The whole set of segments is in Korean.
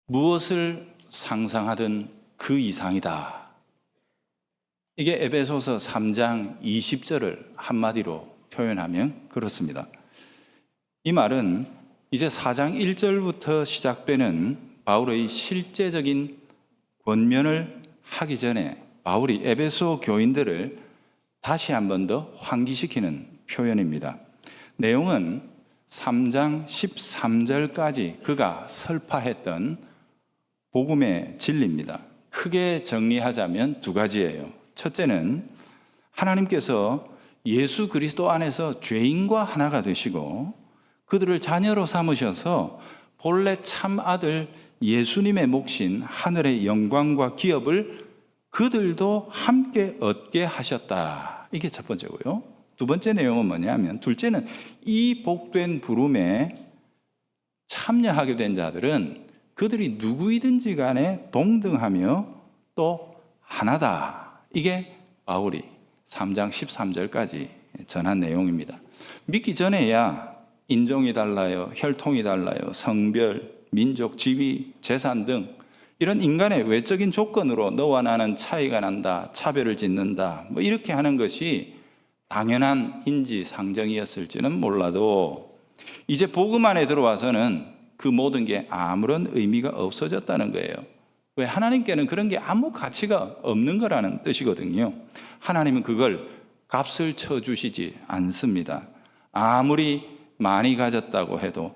무엇을 상상하든 그 이상이다. 이게 에베소서 3장 20절을 한마디로 표현하면 그렇습니다. 이 말은 이제 4장 1절부터 시작되는 바울의 실제적인 권면을 하기 전에 바울이 에베소 교인들을 다시 한 번 더 환기시키는 표현입니다. 내용은 3장 13절까지 그가 설파했던 복음의 진리입니다. 크게 정리하자면 두 가지예요. 첫째는 하나님께서 예수 그리스도 안에서 죄인과 하나가 되시고 그들을 자녀로 삼으셔서 본래 참 아들 예수님의 몫인 하늘의 영광과 기업을 그들도 함께 얻게 하셨다. 이게 첫 번째고요. 두 번째 내용은 뭐냐면, 둘째는 이 복된 부름에 참여하게 된 자들은 그들이 누구이든지 간에 동등하며 또 하나다. 이게 바울이 3장 13절까지 전한 내용입니다. 믿기 전에야 인종이 달라요, 혈통이 달라요, 성별, 민족, 지위, 재산 등 이런 인간의 외적인 조건으로 너와 나는 차이가 난다, 차별을 짓는다, 뭐 이렇게 하는 것이 당연한 인지상정이었을지는 몰라도 이제 복음 안에 들어와서는 그 모든 게 아무런 의미가 없어졌다는 거예요. 왜? 하나님께는 그런 게 아무 가치가 없는 거라는 뜻이거든요. 하나님은 그걸 값을 쳐주시지 않습니다. 아무리 많이 가졌다고 해도,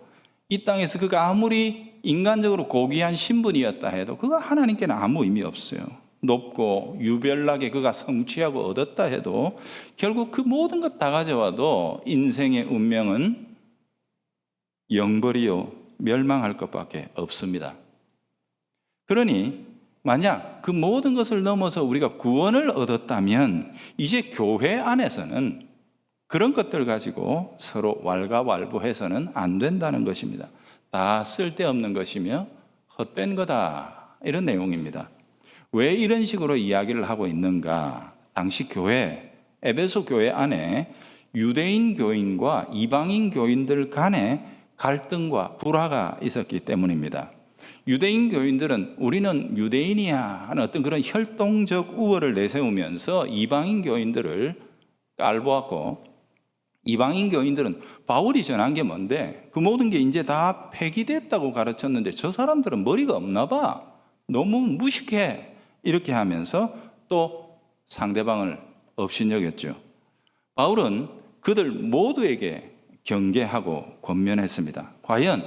이 땅에서 그가 아무리 인간적으로 고귀한 신분이었다 해도 그거 하나님께는 아무 의미 없어요. 높고 유별나게 그가 성취하고 얻었다 해도 결국 그 모든 것 다 가져와도 인생의 운명은 영벌이요 멸망할 것밖에 없습니다. 그러니 만약 그 모든 것을 넘어서 우리가 구원을 얻었다면 이제 교회 안에서는 그런 것들 가지고 서로 왈가왈부해서는 안 된다는 것입니다. 다 쓸데없는 것이며 헛된 거다, 이런 내용입니다. 왜 이런 식으로 이야기를 하고 있는가? 당시 교회, 에베소 교회 안에 유대인 교인과 이방인 교인들 간의 갈등과 불화가 있었기 때문입니다. 유대인 교인들은 우리는 유대인이야 하는 어떤 그런 혈통적 우월을 내세우면서 이방인 교인들을 깔보았고, 이방인 교인들은 바울이 전한 게 뭔데 그 모든 게 이제 다 폐기됐다고 가르쳤는데 저 사람들은 머리가 없나 봐, 너무 무식해, 이렇게 하면서 또 상대방을 업신여겼죠. 바울은 그들 모두에게 경계하고 권면했습니다. 과연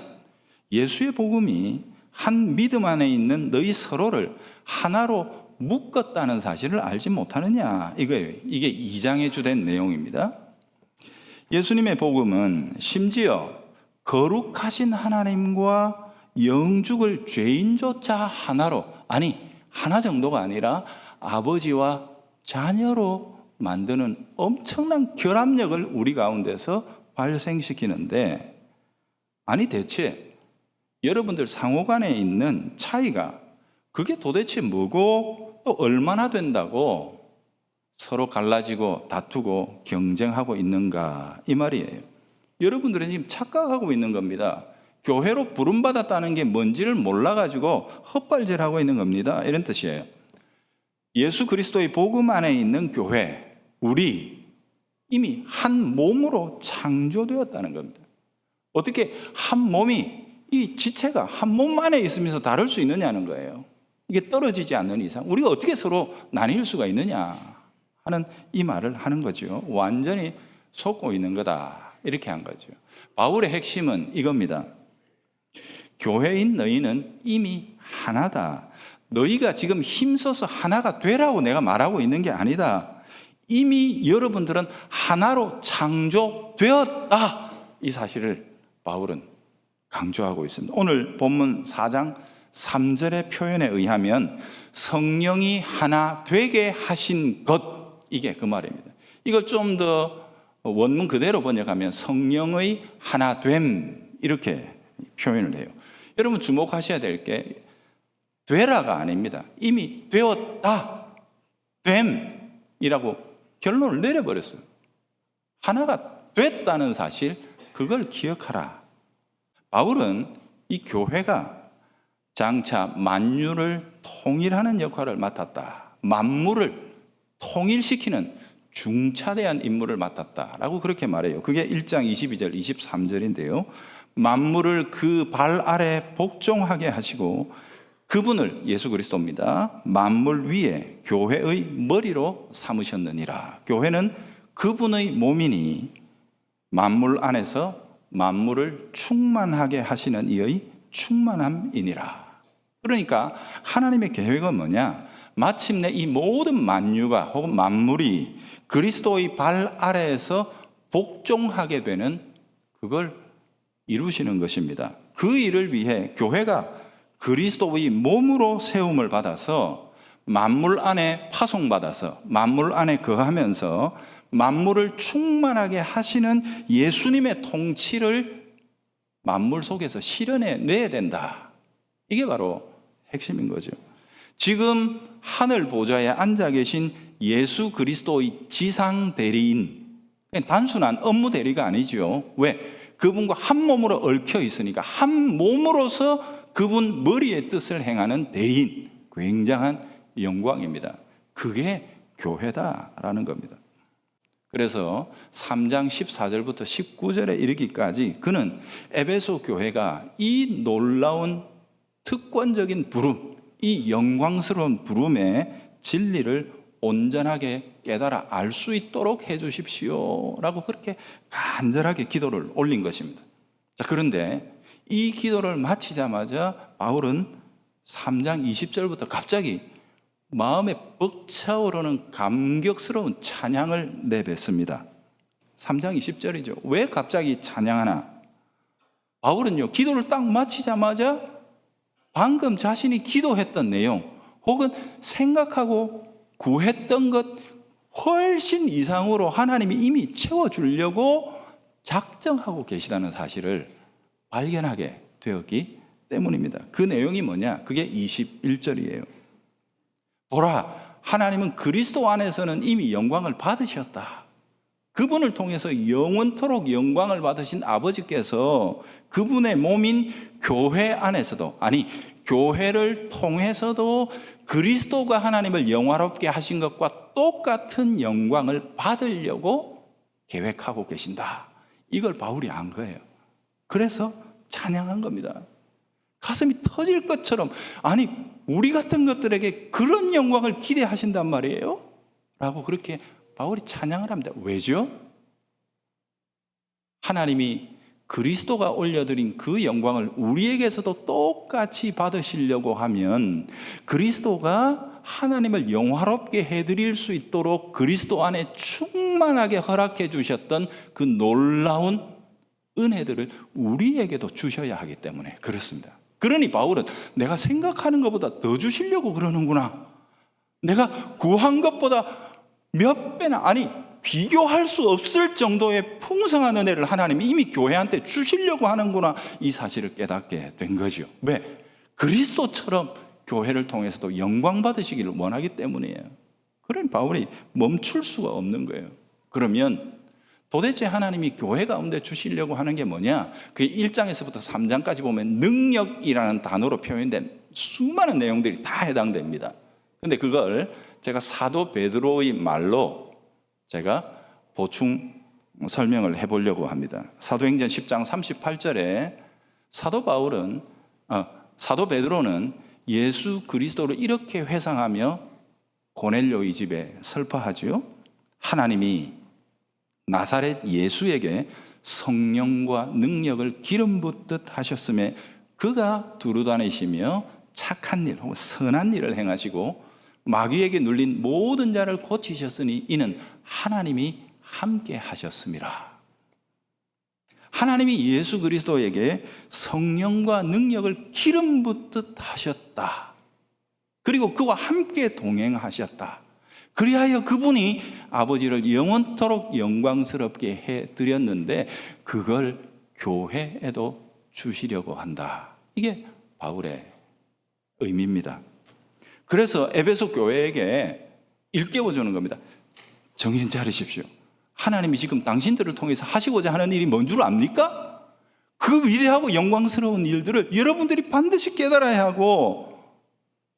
예수의 복음이 한 믿음 안에 있는 너희 서로를 하나로 묶었다는 사실을 알지 못하느냐, 이거예요. 이게 2장에 주된 내용입니다. 예수님의 복음은 심지어 거룩하신 하나님과 영죽을 죄인조차 하나로, 아니 하나 정도가 아니라 아버지와 자녀로 만드는 엄청난 결합력을 우리 가운데서 발생시키는데, 아니 대체 여러분들 상호간에 있는 차이가 그게 도대체 뭐고 또 얼마나 된다고 서로 갈라지고 다투고 경쟁하고 있는가, 이 말이에요. 여러분들은 지금 착각하고 있는 겁니다. 교회로 부름받았다는 게 뭔지를 몰라가지고 헛발질하고 있는 겁니다, 이런 뜻이에요. 예수 그리스도의 복음 안에 있는 교회, 우리 이미 한 몸으로 창조되었다는 겁니다. 어떻게 한 몸이, 이 지체가 한 몸 안에 있으면서 다를 수 있느냐는 거예요. 이게 떨어지지 않는 이상 우리가 어떻게 서로 나뉠 수가 있느냐 하는 이 말을 하는 거죠. 완전히 속고 있는 거다, 이렇게 한 거죠. 바울의 핵심은 이겁니다. 교회인 너희는 이미 하나다. 너희가 지금 힘써서 하나가 되라고 내가 말하고 있는 게 아니다. 이미 여러분들은 하나로 창조되었다, 이 사실을 바울은 강조하고 있습니다. 오늘 본문 4장 3절의 표현에 의하면 성령이 하나 되게 하신 것, 이게 그 말입니다. 이걸 좀 더 원문 그대로 번역하면 성령의 하나됨, 이렇게 표현을 해요. 여러분 주목하셔야 될 게 되라가 아닙니다. 이미 되었다, 됨이라고 결론을 내려버렸어요. 하나가 됐다는 사실, 그걸 기억하라. 바울은 이 교회가 장차 만유를 통일하는 역할을 맡았다. 만물을 통일시키는 중차대한 임무를 맡았다라고 그렇게 말해요. 그게 1장 22절, 23절인데요. 만물을 그 발 아래 복종하게 하시고 그분을, 예수 그리스도입니다, 만물 위에 교회의 머리로 삼으셨느니라. 교회는 그분의 몸이니 만물 안에서 만물을 충만하게 하시는 이의 충만함이니라. 그러니까 하나님의 계획은 뭐냐? 마침내 이 모든 만유가 혹은 만물이 그리스도의 발 아래에서 복종하게 되는 그걸 이루시는 것입니다. 그 일을 위해 교회가 그리스도의 몸으로 세움을 받아서 만물 안에 파송받아서 만물 안에 거하면서 만물을 충만하게 하시는 예수님의 통치를 만물 속에서 실현해 내야 된다. 이게 바로 핵심인 거죠. 지금 하늘 보좌에 앉아 계신 예수 그리스도의 지상 대리인, 단순한 업무 대리가 아니죠. 왜? 그분과 한 몸으로 얽혀 있으니까 한 몸으로서 그분 머리의 뜻을 행하는 대리인, 굉장한 영광입니다. 그게 교회다라는 겁니다. 그래서 3장 14절부터 19절에 이르기까지 그는 에베소 교회가 이 놀라운 특권적인 부름, 이 영광스러운 부름의 진리를 온전하게 깨달아 알 수 있도록 해 주십시오 라고 그렇게 간절하게 기도를 올린 것입니다. 자, 그런데 이 기도를 마치자마자 바울은 3장 20절부터 갑자기 마음에 벅차오르는 감격스러운 찬양을 내뱉습니다. 3장 20절이죠. 왜 갑자기 찬양하나? 바울은요, 기도를 딱 마치자마자 방금 자신이 기도했던 내용 혹은 생각하고 구했던 것 훨씬 이상으로 하나님이 이미 채워주려고 작정하고 계시다는 사실을 발견하게 되었기 때문입니다. 그 내용이 뭐냐? 그게 21절이에요. 보라, 하나님은 그리스도 안에서는 이미 영광을 받으셨다. 그분을 통해서 영원토록 영광을 받으신 아버지께서 그분의 몸인 교회 안에서도, 아니 교회를 통해서도 그리스도가 하나님을 영화롭게 하신 것과 똑같은 영광을 받으려고 계획하고 계신다. 이걸 바울이 안 거예요. 그래서 찬양한 겁니다. 가슴이 터질 것처럼, 아니 우리 같은 것들에게 그런 영광을 기대하신단 말이에요? 라고 그렇게 바울이 찬양을 합니다. 왜죠? 하나님이 그리스도가 올려드린 그 영광을 우리에게서도 똑같이 받으시려고 하면 그리스도가 하나님을 영화롭게 해드릴 수 있도록 그리스도 안에 충만하게 허락해 주셨던 그 놀라운 은혜들을 우리에게도 주셔야 하기 때문에 그렇습니다. 그러니 바울은 내가 생각하는 것보다 더 주시려고 그러는구나. 내가 구한 것보다 몇 배나, 아니 비교할 수 없을 정도의 풍성한 은혜를 하나님이 이미 교회한테 주시려고 하는구나. 이 사실을 깨닫게 된 거죠. 왜? 그리스도처럼 교회를 통해서도 영광 받으시기를 원하기 때문이에요. 그러니 바울이 멈출 수가 없는 거예요. 그러면 도대체 하나님이 교회 가운데 주시려고 하는 게 뭐냐? 그 1장에서부터 3장까지 보면 능력이라는 단어로 표현된 수많은 내용들이 다 해당됩니다. 근데 그걸 제가 사도 베드로의 말로 제가 보충 설명을 해보려고 합니다. 사도행전 10장 38절에 사도 베드로는 예수 그리스도를 이렇게 회상하며 고넬료의 집에 설파하죠. 하나님이 나사렛 예수에게 성령과 능력을 기름 붓듯 하셨음에 그가 두루다니시며 착한 일 혹은 선한 일을 행하시고 마귀에게 눌린 모든 자를 고치셨으니 이는 하나님이 함께 하셨습니다. 하나님이 예수 그리스도에게 성령과 능력을 기름 붓듯 하셨다. 그리고 그와 함께 동행하셨다. 그리하여 그분이 아버지를 영원토록 영광스럽게 해드렸는데 그걸 교회에도 주시려고 한다. 이게 바울의 의미입니다. 그래서 에베소 교회에게 일깨워주는 겁니다. 정신 차리십시오. 하나님이 지금 당신들을 통해서 하시고자 하는 일이 뭔 줄 압니까? 그 위대하고 영광스러운 일들을 여러분들이 반드시 깨달아야 하고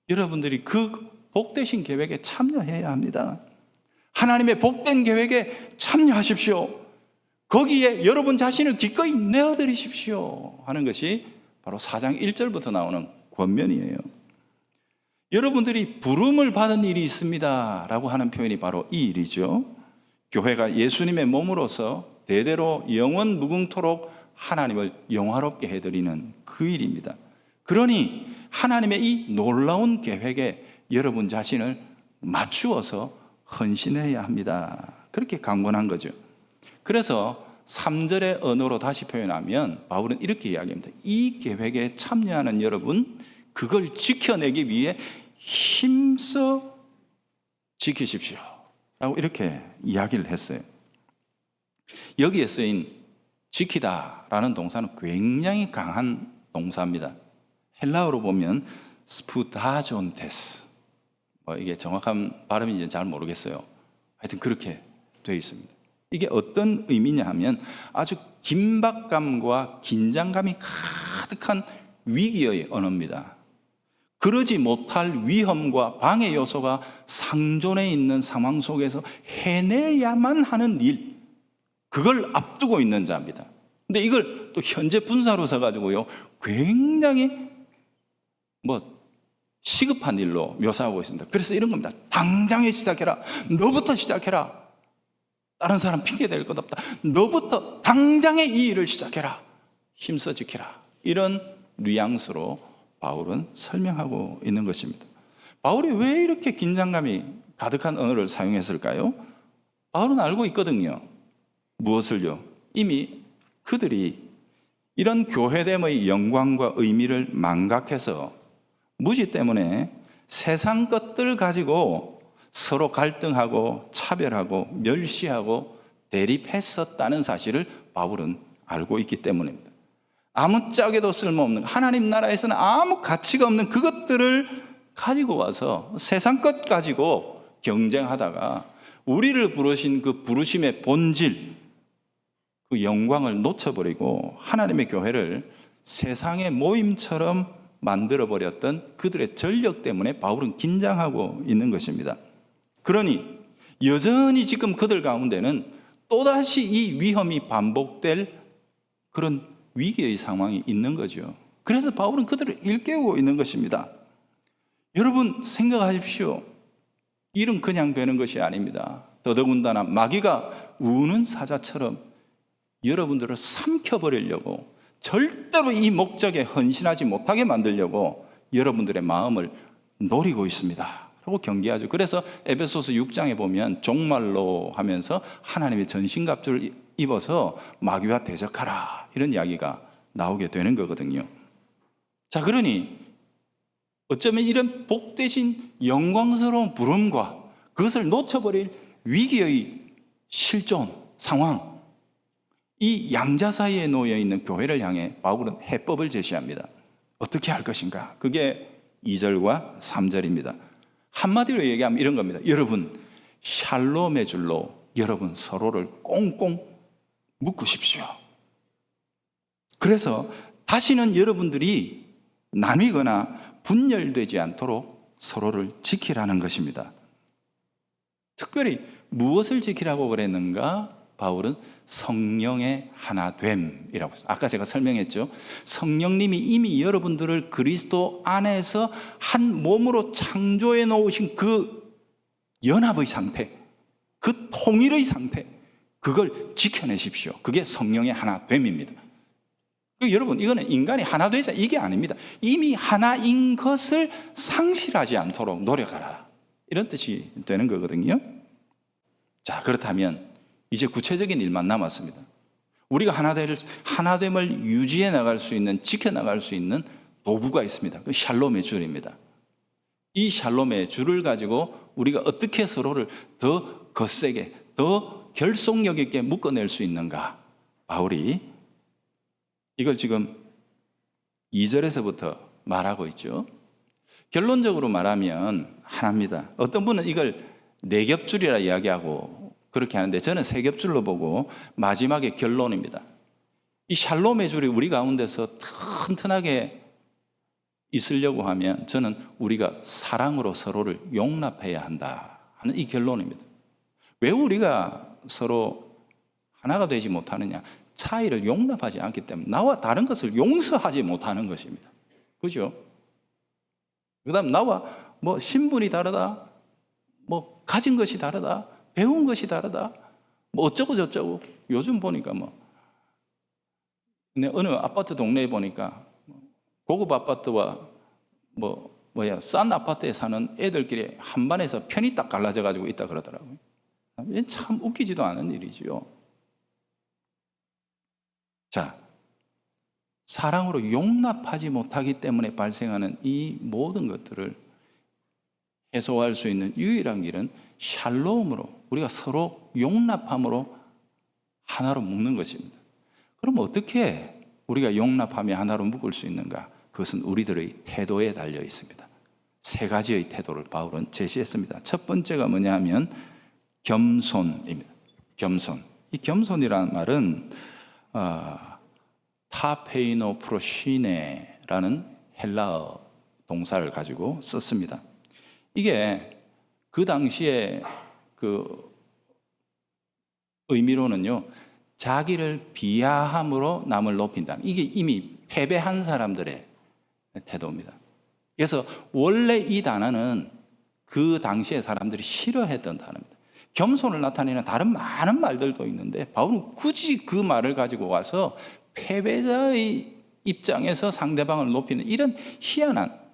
여러분들이 그 복되신 계획에 참여해야 합니다. 하나님의 복된 계획에 참여하십시오. 거기에 여러분 자신을 기꺼이 내어드리십시오 하는 것이 바로 4장 1절부터 나오는 권면이에요. 여러분들이 부름을 받은 일이 있습니다 라고 하는 표현이 바로 이 일이죠. 교회가 예수님의 몸으로서 대대로 영원 무궁토록 하나님을 영화롭게 해드리는 그 일입니다. 그러니 하나님의 이 놀라운 계획에 여러분 자신을 맞추어서 헌신해야 합니다. 그렇게 강권한 거죠. 그래서 3절의 언어로 다시 표현하면 바울은 이렇게 이야기합니다. 이 계획에 참여하는 여러분, 그걸 지켜내기 위해 힘써 지키십시오 라고 이렇게 이야기를 했어요. 여기에 쓰인 지키다라는 동사는 굉장히 강한 동사입니다. 헬라어로 보면 스푸다존테스, 이게 정확한 발음인지는 잘 모르겠어요. 하여튼 그렇게 되어 있습니다. 이게 어떤 의미냐 하면 아주 긴박감과 긴장감이 가득한 위기의 언어입니다. 그러지 못할 위험과 방해 요소가 상존해 있는 상황 속에서 해내야만 하는 일, 그걸 앞두고 있는 자입니다. 근데 이걸 또 현재 분사로 써가지고요, 굉장히 시급한 일로 묘사하고 있습니다. 그래서 이런 겁니다. 당장에 시작해라. 너부터 시작해라. 다른 사람 핑계 댈 것 없다. 너부터 당장에 이 일을 시작해라. 힘써 지키라. 이런 뉘앙스로 바울은 설명하고 있는 것입니다. 바울이 왜 이렇게 긴장감이 가득한 언어를 사용했을까요? 바울은 알고 있거든요. 무엇을요? 이미 그들이 이런 교회됨의 영광과 의미를 망각해서 무지 때문에 세상 것들 가지고 서로 갈등하고 차별하고 멸시하고 대립했었다는 사실을 바울은 알고 있기 때문입니다. 아무짝에도 쓸모없는, 하나님 나라에서는 아무 가치가 없는 그것들을 가지고 와서 세상 것 가지고 경쟁하다가 우리를 부르신 그 부르심의 본질, 그 영광을 놓쳐버리고 하나님의 교회를 세상의 모임처럼 만들어버렸던 그들의 전력 때문에 바울은 긴장하고 있는 것입니다. 그러니 여전히 지금 그들 가운데는 또다시 이 위험이 반복될 그런 위기의 상황이 있는 거죠. 그래서 바울은 그들을 일깨우고 있는 것입니다. 여러분 생각하십시오. 일은 그냥 되는 것이 아닙니다. 더더군다나 마귀가 우는 사자처럼 여러분들을 삼켜버리려고, 절대로 이 목적에 헌신하지 못하게 만들려고 여러분들의 마음을 노리고 있습니다 라고 경계하죠. 그래서 에베소서 6장에 보면 종말로 하면서 하나님의 전신갑주를 입어서 마귀와 대적하라, 이런 이야기가 나오게 되는 거거든요. 자, 그러니 어쩌면 이런 복되신 영광스러운 부름과 그것을 놓쳐버릴 위기의 실존 상황, 이 양자 사이에 놓여 있는 교회를 향해 바울은 해법을 제시합니다. 어떻게 할 것인가? 그게 2절과 3절입니다. 한마디로 얘기하면 이런 겁니다. 여러분, 샬롬의 줄로 여러분 서로를 꽁꽁 묶으십시오. 그래서 다시는 여러분들이 나뉘거나 분열되지 않도록 서로를 지키라는 것입니다. 특별히 무엇을 지키라고 그랬는가? 바울은 성령의 하나됨이라고 했어요. 아까 제가 설명했죠. 성령님이 이미 여러분들을 그리스도 안에서 한 몸으로 창조해 놓으신 그 연합의 상태, 그 통일의 상태, 그걸 지켜내십시오. 그게 성령의 하나됨입니다. 여러분, 이거는 인간이 하나 되자 이게 아닙니다. 이미 하나인 것을 상실하지 않도록 노력하라, 이런 뜻이 되는 거거든요. 자, 그렇다면 이제 구체적인 일만 남았습니다. 우리가 하나됨을 유지해 나갈 수 있는, 지켜나갈 수 있는 도구가 있습니다. 그 샬롬의 줄입니다. 이 샬롬의 줄을 가지고 우리가 어떻게 서로를 더 거세게, 더 결속력 있게 묶어낼 수 있는가? 바울이 이걸 지금 2절에서부터 말하고 있죠. 결론적으로 말하면 하나입니다. 어떤 분은 이걸 네 겹줄이라 이야기하고 그렇게 하는데 저는 세 겹줄로 보고 마지막에 결론입니다. 이 샬롬의 줄이 우리 가운데서 튼튼하게 있으려고 하면 저는 우리가 사랑으로 서로를 용납해야 한다 하는 이 결론입니다. 왜 우리가 서로 하나가 되지 못하느냐? 차이를 용납하지 않기 때문에, 나와 다른 것을 용서하지 못하는 것입니다. 그죠? 그 다음 나와 뭐 신분이 다르다, 뭐 가진 것이 다르다, 배운 것이 다르다, 뭐 어쩌고 저쩌고. 요즘 보니까 어느 아파트 동네에 보니까 고급 아파트와 싼 아파트에 사는 애들끼리 한 반에서 편이 딱 갈라져 가지고 있다 그러더라고요. 참 웃기지도 않은 일이지요. 자, 사랑으로 용납하지 못하기 때문에 발생하는 이 모든 것들을 해소할 수 있는 유일한 길은 샬롬으로, 우리가 서로 용납함으로 하나로 묶는 것입니다. 그럼 어떻게 우리가 용납하며 하나로 묶을 수 있는가? 그것은 우리들의 태도에 달려 있습니다. 세 가지의 태도를 바울은 제시했습니다. 첫 번째가 뭐냐 하면 겸손입니다. 겸손. 이 겸손이라는 말은 타페이노 프로시네라는 헬라어 동사를 가지고 썼습니다. 이게 그 당시에 그 의미로는요, 자기를 비하함으로 남을 높인다. 이게 이미 패배한 사람들의 태도입니다. 그래서 원래 이 단어는 그 당시의 사람들이 싫어했던 단어입니다. 겸손을 나타내는 다른 많은 말들도 있는데 바울은 굳이 그 말을 가지고 와서 패배자의 입장에서 상대방을 높이는 이런 희한한,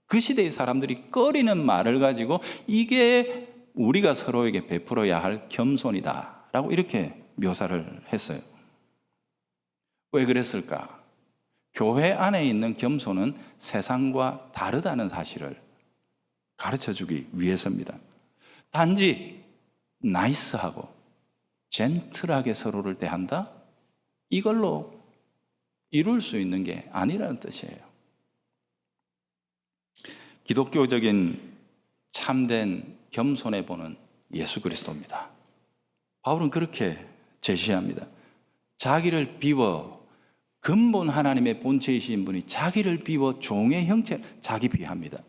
그 시대의 사람들이 꺼리는 말을 가지고 이게 우리가 서로에게 베풀어야 할 겸손이다 라고 이렇게 묘사를 했어요. 왜 그랬을까? 교회 안에 있는 겸손은 세상과 다르다는 사실을 가르쳐주기 위해서입니다. 단지 나이스하고 젠틀하게 서로를 대한다? 이걸로 이룰 수 있는 게 아니라는 뜻이에요. 기독교적인 참된 겸손해 보는 예수 그리스도입니다. 바울은 그렇게 제시합니다. 자기를 비워, 근본 하나님의 본체이신 분이 자기를 비워 종의 형체, 자기 비합니다.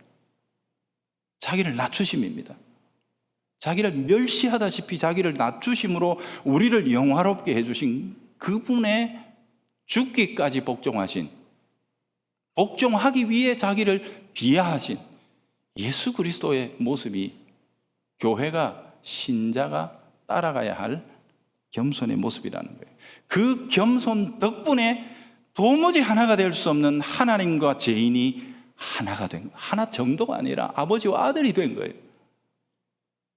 자기를 낮추심입니다. 자기를 멸시하다시피 자기를 낮추심으로 우리를 영화롭게 해주신 그분의 죽기까지 복종하신, 복종하기 위해 자기를 비하하신 예수 그리스도의 모습이 교회가, 신자가 따라가야 할 겸손의 모습이라는 거예요. 그 겸손 덕분에 도무지 하나가 될 수 없는 하나님과 죄인이 하나가 된 거예요. 하나 정도가 아니라 아버지와 아들이 된 거예요.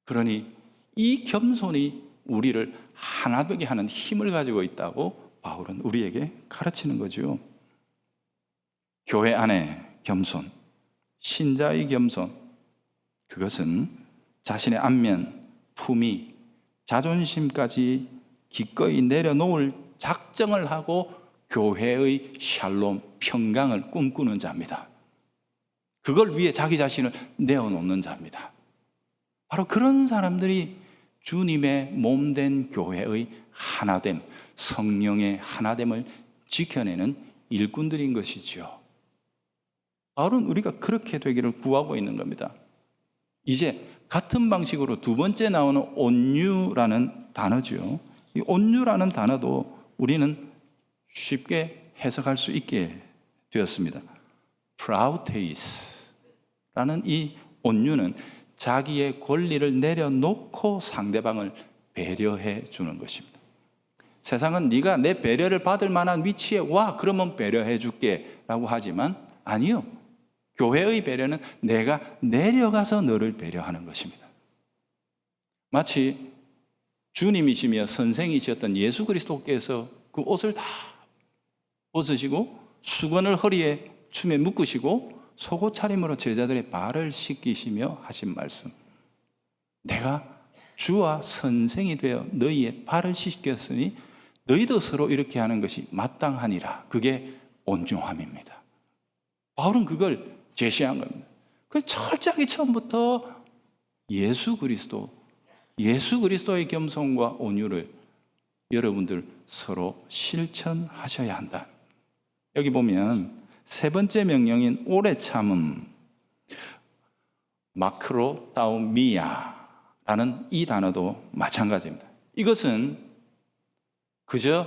그러니 이 겸손이 우리를 하나 되게 하는 힘을 가지고 있다고 바울은 우리에게 가르치는 거죠. 교회 안에 겸손, 신자의 겸손, 그것은 자신의 안면, 품위, 자존심까지 기꺼이 내려놓을 작정을 하고 교회의 샬롬, 평강을 꿈꾸는 자입니다. 그걸 위해 자기 자신을 내어놓는 자입니다. 바로 그런 사람들이 주님의 몸된 교회의 하나됨, 성령의 하나됨을 지켜내는 일꾼들인 것이죠. 바울은 우리가 그렇게 되기를 구하고 있는 겁니다. 이제 같은 방식으로 두 번째 나오는 온유라는 단어죠. 이 온유라는 단어도 우리는 쉽게 해석할 수 있게 되었습니다. 프라우테이스라는 이 온유는 자기의 권리를 내려놓고 상대방을 배려해 주는 것입니다. 세상은 네가 내 배려를 받을 만한 위치에 와, 그러면 배려해 줄게 라고 하지만 아니요. 교회의 배려는 내가 내려가서 너를 배려하는 것입니다. 마치 주님이시며 선생이셨던 예수 그리스도께서 그 옷을 다 벗으시고 수건을 허리에 춤에 묶으시고 속옷 차림으로 제자들의 발을 씻기시며 하신 말씀, 내가 주와 선생이 되어 너희의 발을 씻겼으니 너희도 서로 이렇게 하는 것이 마땅하니라. 그게 온유함입니다. 바울은 그걸 제시한 겁니다. 그 철저하게 처음부터 예수 그리스도의 겸손과 온유를 여러분들 서로 실천하셔야 한다. 여기 보면 세 번째 명령인 오래 참음, 마크로다우미아라는 이 단어도 마찬가지입니다. 이것은 그저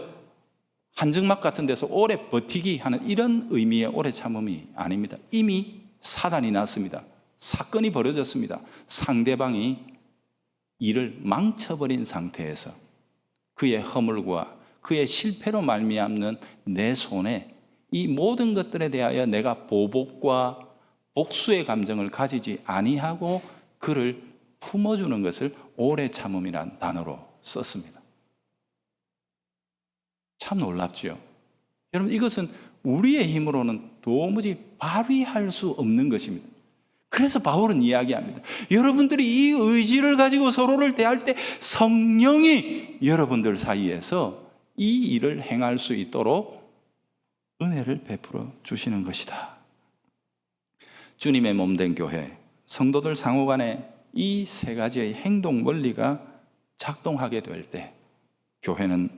한증막 같은 데서 오래 버티기 하는 이런 의미의 오래 참음이 아닙니다. 이미 사단이 났습니다. 사건이 벌어졌습니다. 상대방이 일을 망쳐버린 상태에서 그의 허물과 그의 실패로 말미암는 내 손에 이 모든 것들에 대하여 내가 보복과 복수의 감정을 가지지 아니하고 그를 품어주는 것을 오래 참음이란 단어로 썼습니다. 참 놀랍지요. 여러분, 이것은 우리의 힘으로는 도무지 발휘할 수 없는 것입니다. 그래서 바울은 이야기합니다. 여러분들이 이 의지를 가지고 서로를 대할 때 성령이 여러분들 사이에서 이 일을 행할 수 있도록 은혜를 베풀어 주시는 것이다. 주님의 몸된 교회, 성도들 상호간에 이 세 가지의 행동 원리가 작동하게 될 때 교회는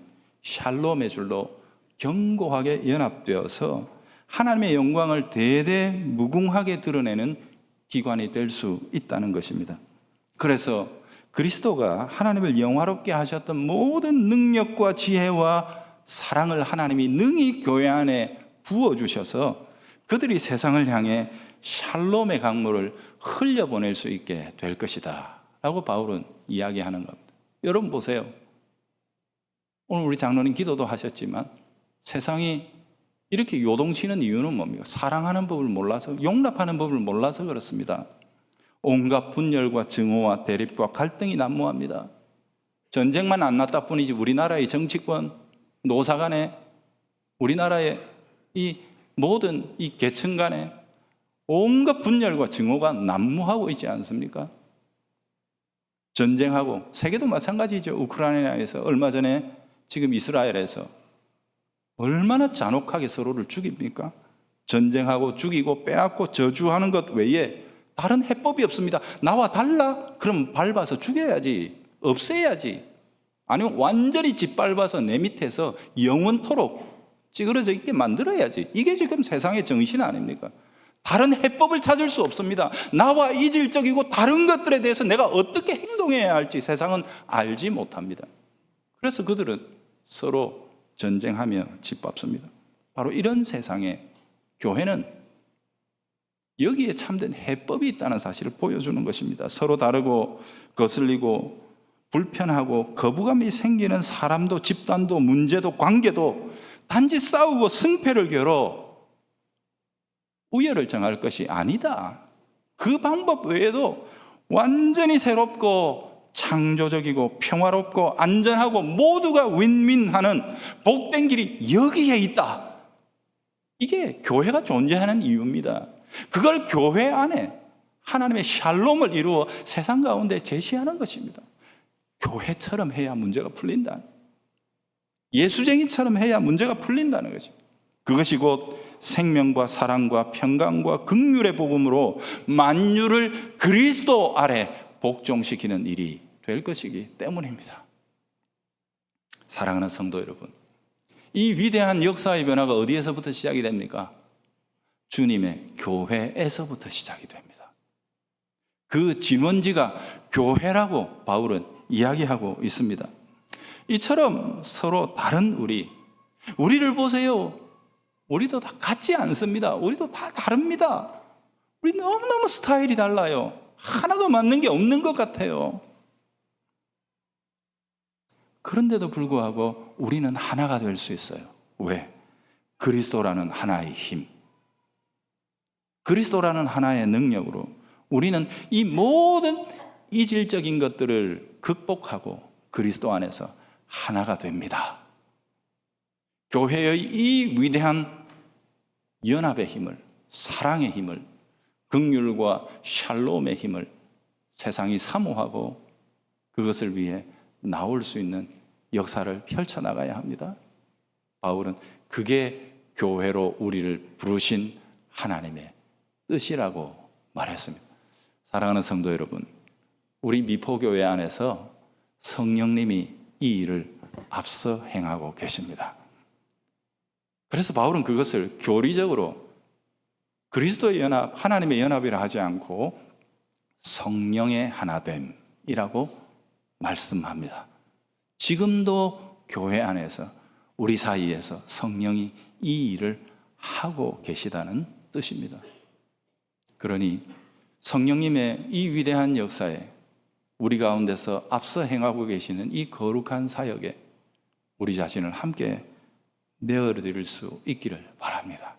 샬롬의 줄로 견고하게 연합되어서 하나님의 영광을 대대무궁하게 드러내는 기관이 될 수 있다는 것입니다. 그래서 그리스도가 하나님을 영화롭게 하셨던 모든 능력과 지혜와 사랑을 하나님이 능히 교회 안에 부어주셔서 그들이 세상을 향해 샬롬의 강물을 흘려보낼 수 있게 될 것이다 라고 바울은 이야기하는 겁니다. 여러분 보세요. 오늘 우리 장로님 기도도 하셨지만 세상이 이렇게 요동치는 이유는 뭡니까? 사랑하는 법을 몰라서, 용납하는 법을 몰라서 그렇습니다. 온갖 분열과 증오와 대립과 갈등이 난무합니다. 전쟁만 안 났다 뿐이지 우리나라의 정치권, 노사 간에, 우리나라의 이 모든 이 계층 간에 온갖 분열과 증오가 난무하고 있지 않습니까? 전쟁하고, 세계도 마찬가지죠. 우크라이나에서 얼마 전에 지금 이스라엘에서 얼마나 잔혹하게 서로를 죽입니까? 전쟁하고 죽이고 빼앗고 저주하는 것 외에 다른 해법이 없습니다. 나와 달라? 그럼 밟아서 죽여야지, 없애야지. 아니면 완전히 짓밟아서 내 밑에서 영원토록 찌그러져 있게 만들어야지. 이게 지금 세상의 정신 아닙니까? 다른 해법을 찾을 수 없습니다. 나와 이질적이고 다른 것들에 대해서 내가 어떻게 행동해야 할지 세상은 알지 못합니다. 그래서 그들은 서로 전쟁하며 짓밟습니다. 바로 이런 세상에 교회는 여기에 참된 해법이 있다는 사실을 보여주는 것입니다. 서로 다르고 거슬리고 불편하고 거부감이 생기는 사람도 집단도 문제도 관계도 단지 싸우고 승패를 겨뤄 우열을 정할 것이 아니다. 그 방법 외에도 완전히 새롭고 창조적이고 평화롭고 안전하고 모두가 윈윈하는 복된 길이 여기에 있다. 이게 교회가 존재하는 이유입니다. 그걸 교회 안에 하나님의 샬롬을 이루어 세상 가운데 제시하는 것입니다. 교회처럼 해야 문제가 풀린다. 예수쟁이처럼 해야 문제가 풀린다는 것입니다. 그것이 곧 생명과 사랑과 평강과 긍휼의 복음으로 만유를 그리스도 아래 복종시키는 일이 될 것이기 때문입니다. 사랑하는 성도 여러분, 이 위대한 역사의 변화가 어디에서부터 시작이 됩니까? 주님의 교회에서부터 시작이 됩니다. 그 진원지가 교회라고 바울은 이야기하고 있습니다. 이처럼 서로 다른 우리를 보세요. 우리도 다 같지 않습니다. 우리도 다 다릅니다. 우리 너무너무 스타일이 달라요. 하나도 맞는 게 없는 것 같아요. 그런데도 불구하고 우리는 하나가 될 수 있어요. 왜? 그리스도라는 하나의 힘, 그리스도라는 하나의 능력으로 우리는 이 모든 이질적인 것들을 극복하고 그리스도 안에서 하나가 됩니다. 교회의 이 위대한 연합의 힘을, 사랑의 힘을, 긍휼과 샬롬의 힘을 세상이 사모하고 그것을 위해 나올 수 있는 역사를 펼쳐나가야 합니다. 바울은 그게 교회로 우리를 부르신 하나님의 뜻이라고 말했습니다. 사랑하는 성도 여러분, 우리 미포교회 안에서 성령님이 이 일을 앞서 행하고 계십니다. 그래서 바울은 그것을 교리적으로 그리스도의 연합, 하나님의 연합이라 하지 않고 성령의 하나됨이라고 말씀합니다. 지금도 교회 안에서 우리 사이에서 성령이 이 일을 하고 계시다는 뜻입니다. 그러니 성령님의 이 위대한 역사에 우리 가운데서 앞서 행하고 계시는 이 거룩한 사역에 우리 자신을 함께 내어드릴 수 있기를 바랍니다.